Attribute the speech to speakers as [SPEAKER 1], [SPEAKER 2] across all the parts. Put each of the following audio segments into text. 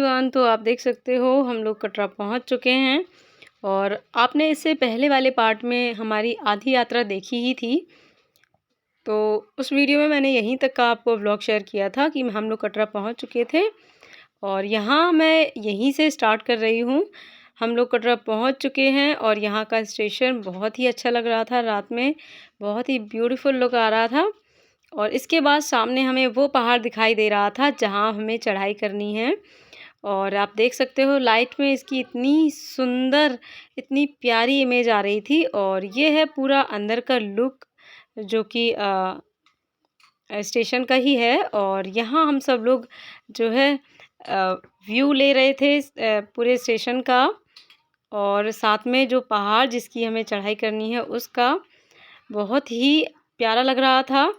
[SPEAKER 1] Everyone, तो आप देख सकते हो हम लोग कटरा पहुंच चुके हैं। और आपने इससे पहले वाले पार्ट में हमारी आधी यात्रा देखी ही थी। तो उस वीडियो में मैंने यहीं तक का आपको व्लॉग शेयर किया था कि हम लोग कटरा पहुंच चुके थे। और यहाँ मैं यहीं से स्टार्ट कर रही हूँ। हम लोग कटरा पहुंच चुके हैं और यहाँ का स्टेशन बहुत ही अच्छा लग रहा था। रात में बहुत ही ब्यूटीफुल लुक आ रहा था। और इसके बाद सामने हमें वो पहाड़ दिखाई दे रहा था जहाँ हमें चढ़ाई करनी है। और आप देख सकते हो लाइट में इसकी इतनी सुंदर, इतनी प्यारी इमेज आ रही थी। और ये है पूरा अंदर का लुक जो कि स्टेशन का ही है। और यहाँ हम सब लोग जो है व्यू ले रहे थे पूरे स्टेशन का, और साथ में जो पहाड़ जिसकी हमें चढ़ाई करनी है उसका। बहुत ही प्यारा लग रहा था।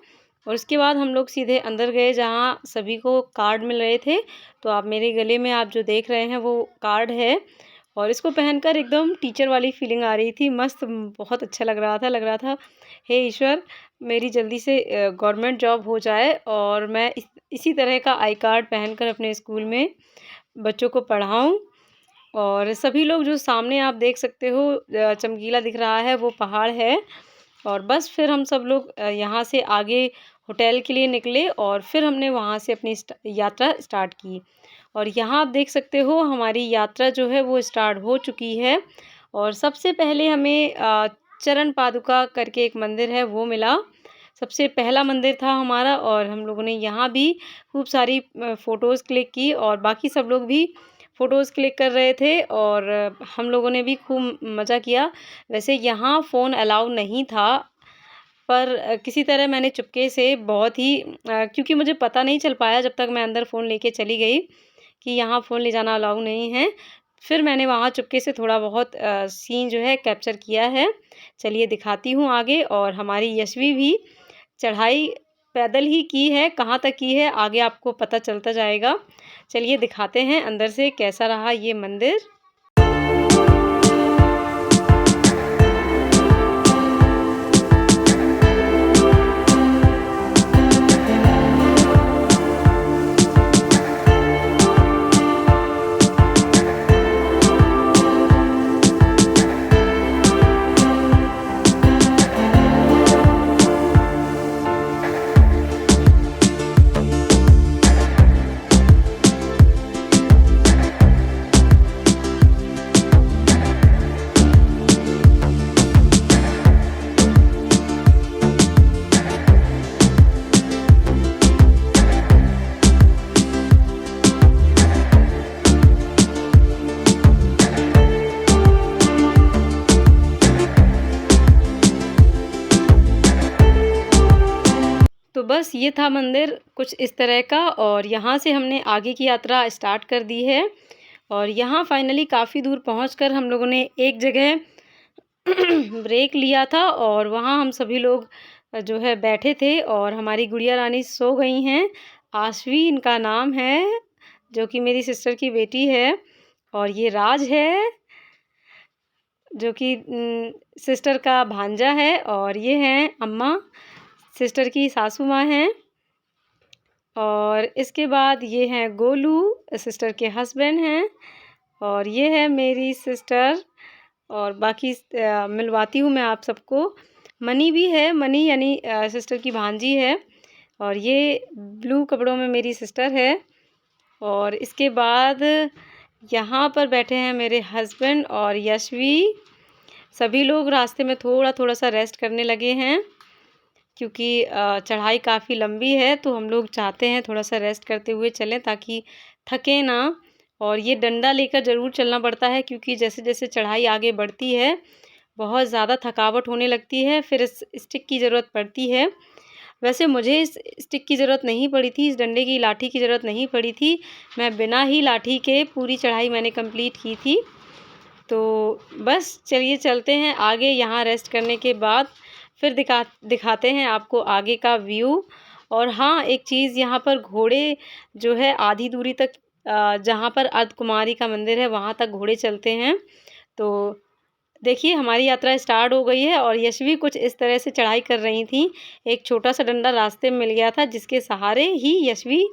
[SPEAKER 1] और उसके बाद हम लोग सीधे अंदर गए जहाँ सभी को कार्ड मिल रहे थे। तो आप मेरे गले में आप जो देख रहे हैं वो कार्ड है। और इसको पहनकर एकदम टीचर वाली फीलिंग आ रही थी। मस्त, बहुत अच्छा लग रहा था हे ईश्वर, मेरी जल्दी से गवर्नमेंट जॉब हो जाए और मैं इसी तरह का आई कार्ड पहनकर अपने स्कूल में बच्चों को पढ़ाऊँ। और सभी लोग जो सामने आप देख सकते हो चमकीला दिख रहा है वो पहाड़ है। और बस फिर हम सब लोग यहाँ से आगे होटल के लिए निकले और फिर हमने वहाँ से अपनी यात्रा स्टार्ट की। और यहाँ आप देख सकते हो हमारी यात्रा जो है वो स्टार्ट हो चुकी है। और सबसे पहले हमें चरण पादुका करके एक मंदिर है वो मिला। सबसे पहला मंदिर था हमारा। और हम लोगों ने यहाँ भी खूब सारी फ़ोटोज़ क्लिक की और बाकी सब लोग भी फ़ोटोज़ क्लिक कर रहे थे। और हम लोगों ने भी खूब मज़ा किया। वैसे यहाँ फ़ोन अलाउ नहीं था, पर किसी तरह मैंने चुपके से बहुत ही क्योंकि मुझे पता नहीं चल पाया जब तक मैं अंदर फ़ोन लेके चली गई कि यहाँ फ़ोन ले जाना अलाउ नहीं है। फिर मैंने वहाँ चुपके से थोड़ा बहुत सीन जो है कैप्चर किया है। चलिए दिखाती हूँ आगे। और हमारी यशवी भी चढ़ाई पैदल ही की है, कहाँ तक की है आगे आपको पता चलता जाएगा। चलिए दिखाते हैं अंदर से कैसा रहा ये मंदिर। तो बस ये था मंदिर कुछ इस तरह का। और यहाँ से हमने आगे की यात्रा स्टार्ट कर दी है। और यहाँ फाइनली काफ़ी दूर पहुँचकर हम लोगों ने एक जगह ब्रेक लिया था और वहाँ हम सभी लोग जो है बैठे थे। और हमारी गुड़िया रानी सो गई हैं। आशवी इनका नाम है, जो कि मेरी सिस्टर की बेटी है। और ये राज है जो कि सिस्टर का भांजा है। और ये हैं अम्मा, सिस्टर की सासू माँ हैं। और इसके बाद ये हैं गोलू, सिस्टर के हस्बैंड हैं। और ये है मेरी सिस्टर। और बाकी मिलवाती हूँ मैं आप सबको। मनी भी है, मनी यानी सिस्टर की भांजी है। और ये ब्लू कपड़ों में मेरी सिस्टर है। और इसके बाद यहाँ पर बैठे हैं मेरे हस्बैंड और यशवी। सभी लोग रास्ते में थोड़ा थोड़ा सा रेस्ट करने लगे हैं क्योंकि चढ़ाई काफ़ी लंबी है। तो हम लोग चाहते हैं थोड़ा सा रेस्ट करते हुए चलें ताकि थकें ना। और ये डंडा लेकर ज़रूर चलना पड़ता है क्योंकि जैसे जैसे चढ़ाई आगे बढ़ती है बहुत ज़्यादा थकावट होने लगती है। फिर इस स्टिक की ज़रूरत पड़ती है। वैसे मुझे इस स्टिक की ज़रूरत नहीं पड़ी थी, इस डंडे की लाठी की ज़रूरत नहीं पड़ी थी। मैं बिना ही लाठी के पूरी चढ़ाई मैंने कंप्लीट की थी। तो बस चलिए चलते हैं आगे। यहाँ रेस्ट करने के बाद फिर दिखाते हैं आपको आगे का व्यू। और हाँ, एक चीज़, यहाँ पर घोड़े जो है आधी दूरी तक जहाँ पर अर्धकुमारी का मंदिर है वहाँ तक घोड़े चलते हैं। तो देखिए हमारी यात्रा स्टार्ट हो गई है और यशवी कुछ इस तरह से चढ़ाई कर रही थीं। एक छोटा-सा डंडा रास्ते में मिल गया था जिसके सहारे ही यशवी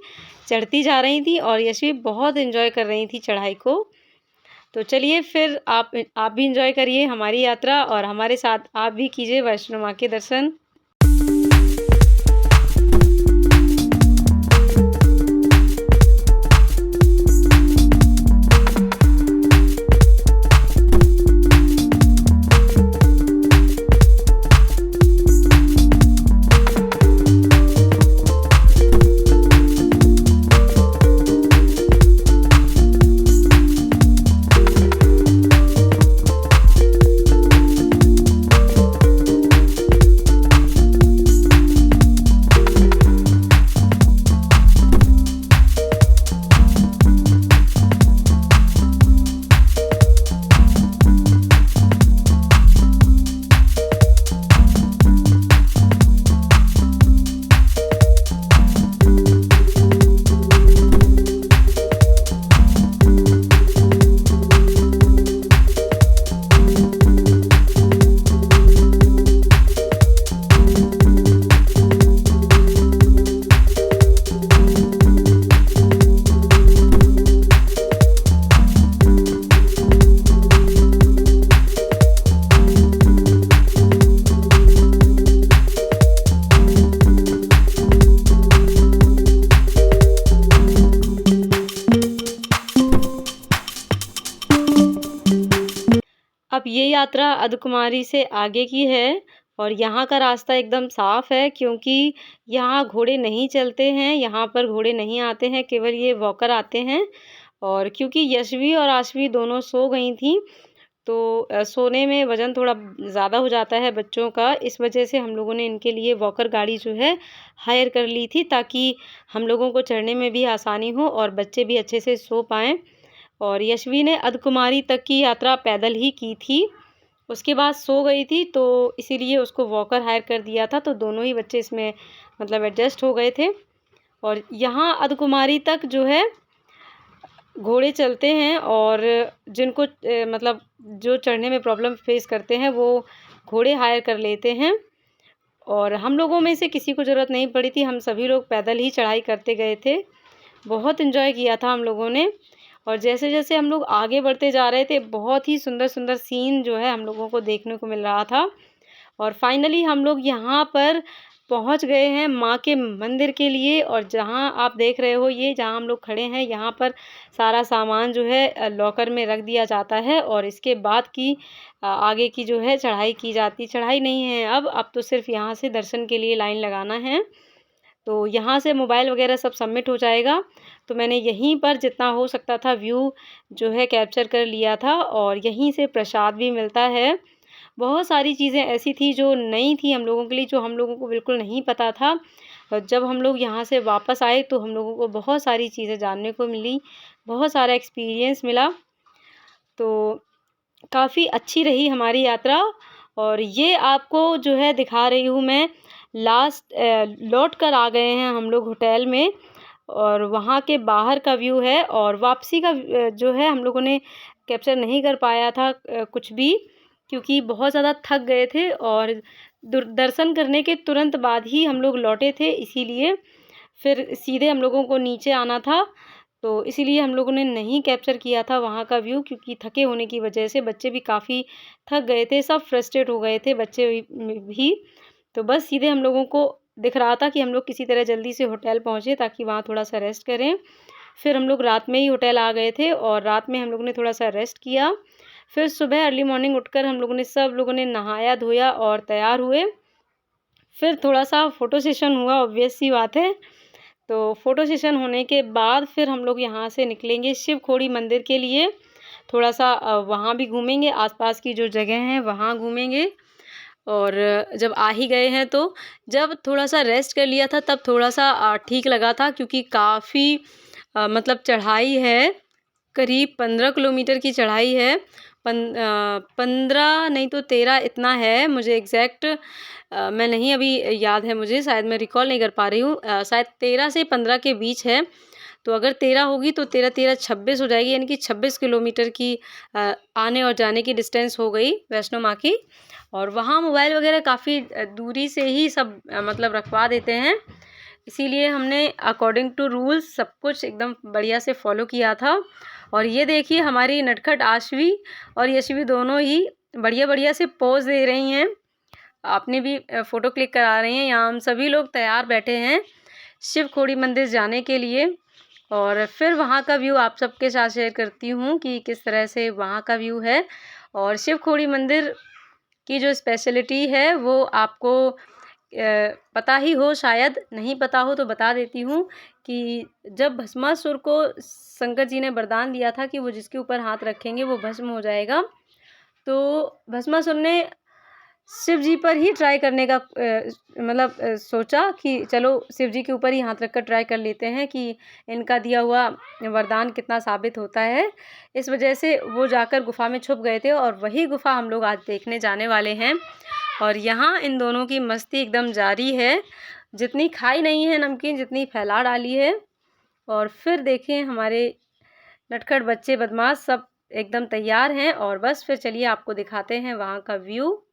[SPEAKER 1] चढ़ती जा रही थीं और यशवी बहुत एन्जॉय कर रही थी चढ़ाई को। तो चलिए फिर आप भी एन्जॉय करिए हमारी यात्रा और हमारे साथ आप भी कीजिए वैष्णो माँ के दर्शन। अब ये यात्रा अर्धकुमारी से आगे की है और यहाँ का रास्ता एकदम साफ़ है क्योंकि यहाँ घोड़े नहीं चलते हैं, यहाँ पर घोड़े नहीं आते हैं, केवल ये वॉकर आते हैं। और क्योंकि यशवी और आशवी दोनों सो गई थीं, तो सोने में वज़न थोड़ा ज़्यादा हो जाता है बच्चों का, इस वजह से हम लोगों ने इनके लिए वॉकर गाड़ी जो है हायर कर ली थी ताकि हम लोगों को चढ़ने में भी आसानी हो और बच्चे भी अच्छे से सो पाएँ। और यशवी ने अर्धकुमारी तक की यात्रा पैदल ही की थी, उसके बाद सो गई थी तो इसीलिए उसको वॉकर हायर कर दिया था, तो दोनों ही बच्चे इसमें मतलब एडजस्ट हो गए थे। और यहाँ अर्धकुमारी तक जो है घोड़े चलते हैं और जिनको मतलब जो चढ़ने में प्रॉब्लम फेस करते हैं वो घोड़े हायर कर लेते हैं। और हम लोगों में से किसी को ज़रूरत नहीं पड़ी थी, हम सभी लोग पैदल ही चढ़ाई करते गए थे। बहुत एन्जॉय किया था हम लोगों ने। और जैसे-जैसे हम लोग आगे बढ़ते जा रहे थे, बहुत ही सुंदर-सुंदर सीन जो है हम लोगों को देखने को मिल रहा था। और फाइनली हम लोग यहाँ पर पहुँच गए हैं माँ के मंदिर के लिए। और जहाँ आप देख रहे हो ये जहाँ हम लोग खड़े हैं, यहाँ पर सारा सामान जो है लॉकर में रख दिया जाता है और इसके बाद की आगे की जो है चढ़ाई की जाती। चढ़ाई नहीं है अब तो सिर्फ़ यहाँ से दर्शन के लिए लाइन लगाना है। तो यहाँ से मोबाइल वगैरह सब सबमिट हो जाएगा। तो मैंने यहीं पर जितना हो सकता था व्यू जो है कैप्चर कर लिया था और यहीं से प्रसाद भी मिलता है। बहुत सारी चीज़ें ऐसी थी जो नई थी हम लोगों के लिए, जो हम लोगों को बिल्कुल नहीं पता था। और जब हम लोग यहाँ से वापस आए तो हम लोगों को बहुत सारी चीज़ें जानने को मिली, बहुत सारा एक्सपीरियंस मिला। तो काफ़ी अच्छी रही हमारी यात्रा। और ये आपको जो है दिखा रही हूँ मैं लौट कर आ गए हैं हम लोग होटल में और वहाँ के बाहर का व्यू है। और वापसी का जो है हम लोगों ने कैप्चर नहीं कर पाया था कुछ भी, क्योंकि बहुत ज़्यादा थक गए थे और दर्शन करने के तुरंत बाद ही हम लोग लौटे थे, इसीलिए फिर सीधे हम लोगों को नीचे आना था। तो इसीलिए हम लोगों ने नहीं कैप्चर किया था वहाँ का व्यू, क्योंकि थके होने की वजह से बच्चे भी काफ़ी थक गए थे, सब फ्रस्ट्रेट हो गए थे बच्चे भी। तो बस सीधे हम लोगों को दिख रहा था कि हम लोग किसी तरह जल्दी से होटल पहुँचे ताकि वहाँ थोड़ा-सा रेस्ट करें। फिर हम लोग रात में ही होटल आ गए थे और रात में हम लोगों ने थोड़ा-सा रेस्ट किया। फिर सुबह अर्ली मॉर्निंग उठकर हम लोगों ने सब लोगों ने नहाया-धोया और तैयार हुए। फिर थोड़ा-सा फ़ोटो सेशन हुआ, ऑब्वियस सी बात है। तो फ़ोटो सेशन होने के बाद फिर हम लोग यहाँ से निकलेंगे शिवखोड़ी मंदिर के लिए। थोड़ा-सा वहाँ भी घूमेंगे, आस-पास की जो जगह हैं वहाँ घूमेंगे। और जब आ ही गए हैं तो जब थोड़ा-सा रेस्ट कर लिया था तब थोड़ा-सा ठीक लगा था, क्योंकि काफ़ी मतलब चढ़ाई है, करीब 15 किलोमीटर की चढ़ाई है। 15 नहीं तो 13 इतना है, मुझे एग्ज़ैक्ट मैं नहीं अभी याद है मुझे, शायद मैं रिकॉल नहीं कर पा रही हूँ। शायद 13 से 15 के बीच है। तो अगर 13 होगी तो 13-13 26 हो जाएगी, यानी कि 26 किलोमीटर की आने और जाने की डिस्टेंस हो गई वैष्णो माँ की। और वहाँ मोबाइल वगैरह काफ़ी दूरी से ही सब मतलब रखवा देते हैं, इसीलिए हमने अकॉर्डिंग टू रूल्स सब कुछ एकदम बढ़िया से फॉलो किया था। और ये देखिए हमारी नटखट आशवी और यशवी दोनों ही बढ़िया से पोज दे रही हैं, आपने भी फ़ोटो क्लिक करा रही हैं। यहाँ हम सभी लोग तैयार बैठे हैं शिव खोड़ी मंदिर जाने के लिए। और फिर वहाँ का व्यू आप सबके साथ शेयर करती हूँ कि किस तरह से वहाँ का व्यू है। और शिव खोड़ी मंदिर की जो स्पेशलिटी है वो आपको पता ही हो, शायद नहीं पता हो तो बता देती हूँ कि जब भस्मासुर को शंकर जी ने वरदान दिया था कि वो जिसके ऊपर हाथ रखेंगे वो भस्म हो जाएगा, तो भस्मासुर ने शिव जी पर ही ट्राई करने का मतलब सोचा कि चलो शिव जी के ऊपर ही हाथ रखकर ट्राई कर लेते हैं कि इनका दिया हुआ वरदान कितना साबित होता है। इस वजह से वो जाकर गुफ़ा में छुप गए थे और वही गुफ़ा हम लोग आज देखने जाने वाले हैं। और यहाँ इन दोनों की मस्ती एकदम जारी है, जितनी खाई नहीं है नमकीन जितनी फैला डाली है। और फिर देखें हमारे नटखट बच्चे बदमाश सब एकदम तैयार हैं और बस फिर चलिए आपको दिखाते हैं वहाँ का व्यू।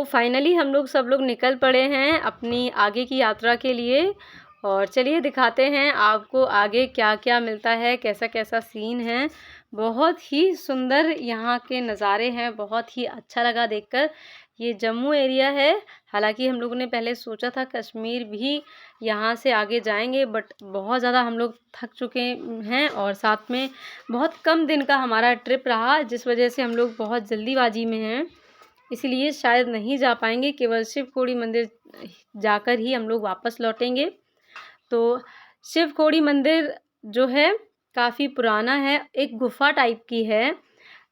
[SPEAKER 1] फाइनली हम लोग सब लोग निकल पड़े हैं अपनी आगे की यात्रा के लिए। और चलिए दिखाते हैं आपको आगे क्या क्या मिलता है, कैसा कैसा सीन है। बहुत ही सुंदर यहाँ के नज़ारे हैं, बहुत ही अच्छा लगा देखकर। ये जम्मू एरिया है, हालांकि हम लोगों ने पहले सोचा था कश्मीर भी यहाँ से आगे जाएंगे, बट बहुत ज़्यादा हम लोग थक चुके हैं और साथ में बहुत कम दिन का हमारा ट्रिप रहा, जिस वजह से हम लोग बहुत जल्दीबाजी में हैं, इसलिए शायद नहीं जा पाएंगे। केवल शिव खोड़ी मंदिर जाकर ही हम लोग वापस लौटेंगे। तो शिव खोड़ी मंदिर जो है काफ़ी पुराना है, एक गुफ़ा टाइप की है।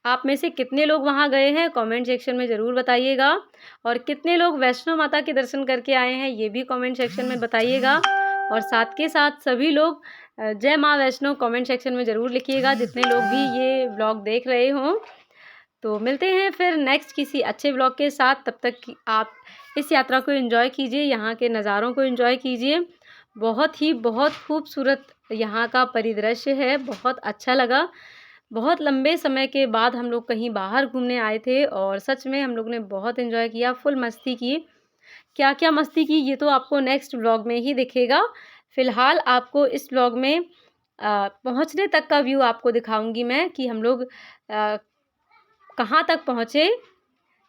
[SPEAKER 1] आप में से कितने लोग वहाँ गए हैं कमेंट सेक्शन में ज़रूर बताइएगा। और कितने लोग वैष्णो माता के दर्शन करके आए हैं ये भी कमेंट सेक्शन में बताइएगा। और साथ के साथ सभी लोग जय माँ वैष्णो कमेंट सेक्शन में ज़रूर लिखिएगा, जितने लोग भी ये ब्लॉग देख रहे हों। तो मिलते हैं फिर नेक्स्ट किसी अच्छे ब्लॉग के साथ। तब तक कि आप इस यात्रा को एंजॉय कीजिए, यहाँ के नज़ारों को एंजॉय कीजिए। बहुत खूबसूरत यहाँ का परिदृश्य है, बहुत अच्छा लगा। बहुत लंबे समय के बाद हम लोग कहीं बाहर घूमने आए थे और सच में हम लोग ने बहुत एंजॉय किया, फुल मस्ती की। क्या क्या मस्ती की ये तो आपको नेक्स्ट ब्लॉग में ही दिखेगा। फ़िलहाल आपको इस ब्लॉग में पहुँचने तक का व्यू आपको दिखाऊंगी मैं कि हम लोग कहाँ तक पहुँचे,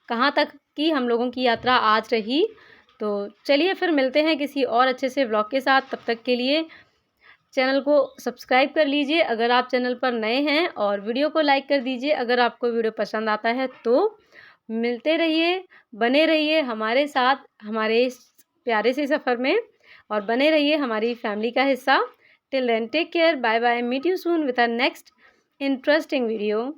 [SPEAKER 1] कहाँ तक की हम लोगों की यात्रा आज रही। तो चलिए फिर मिलते हैं किसी और अच्छे से व्लॉग के साथ। तब तक के लिए चैनल को सब्सक्राइब कर लीजिए अगर आप चैनल पर नए हैं, और वीडियो को लाइक कर दीजिए अगर आपको वीडियो पसंद आता है। तो मिलते रहिए, बने रहिए हमारे साथ हमारे इस प्यारे से सफ़र में, और बने रहिए हमारी फैमिली का हिस्सा। Till then take care, bye bye, meet you soon with our next interesting video.